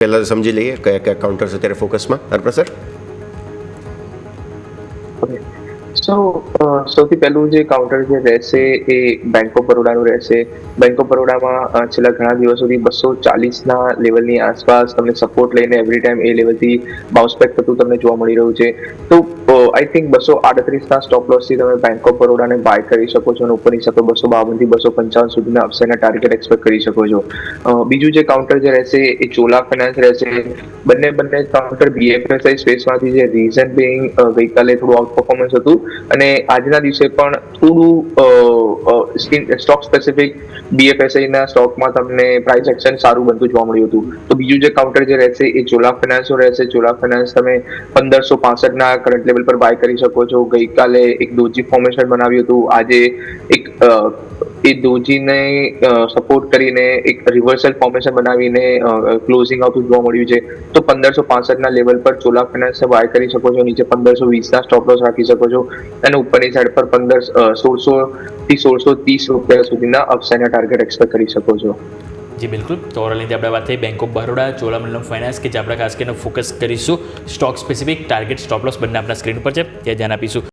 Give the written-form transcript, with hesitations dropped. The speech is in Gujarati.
પહેલાં સમજી લઈએ કયા કયા કાઉન્ટર્સ અત્યારે ફોકસમાં. અર્પણ સર. સો સૌથી પહેલું જે કાઉન્ટર જે રહેશે એ બેંક ઓફ બરોડાનું રહેશે. બેંક ઓફ બરોડામાં છેલ્લા ઘણા દિવસોથી 240ના લેવલની આસપાસ તમને સપોર્ટ લઈને એવરી ટાઈમ એ લેવલથી બાઉન્સ બેક થતું તમને જોવા મળી રહ્યું છે. તો આઈ થિંક 238ના સ્ટોપ લોસથી તમે બેંક ઓફ બરોડાને બાય કરી શકો છો અને ઉપરની શકો 252થી 255 સુધીના અપસાઇડના ટાર્ગેટ એક્સપેક્ટ કરી શકો છો. બીજું જે કાઉન્ટર જે રહેશે એ ચોલા ફાઇનાન્સ રહેશે. બંને કાઉન્ટર બીએફએસઆઈ સ્પેસમાંથી જે રીઝન બિંગ ગઈકાલે થોડું આઉટ પરફોર્મન્સ હતું અને આજના દિવસે પણ થોડું સ્ટોક સ્પેસિફિક બીએફએસઆઈ ના સ્ટોકમાં તમને પ્રાઇસ એક્શન સારું બનતું જોવા મળ્યું હતું. તો બીજું જે કાઉન્ટર જે રહેશે એ ચોલા ફાઇનાન્સનો રહેશે. ચોલા ફાઇનાન્સ તમે 1565ના કરંટ લેવલ પર બાય કરી શકો છો. ગઈકાલે એક ડોજી ફોર્મેશન બનાવ્યું હતું. આજે એક એ ડોજીને સપોર્ટ કરીને એક રિવર્સલ ફોર્મેશન બનાવીને ક્લોઝિંગ આવતું જોવા મળ્યું છે. તો 1565ના લેવલ પર ચોલા ફાઇનાન્સને બાય કરી શકો છો. નીચે 1520ના સ્ટોપ લોસ રાખી શકો છો અને ઉપરની સાઈડ પર 1600થી 1630 રૂપિયા સુધીના અપસાઇડના ટાર્ગેટ એક્સપેક્ટ કરી શકો છો. જી બિલકુલ. તો ઓવરઓલ આપણે વાત થઈ bank of Baroda, Cholamandalam finance કે જે આપણે ખાસ કરીને ફોકસ કરીશું stock specific target stop loss બંને આપણા સ્ક્રીન પર છે ત્યાં ધ્યાન આપીશું.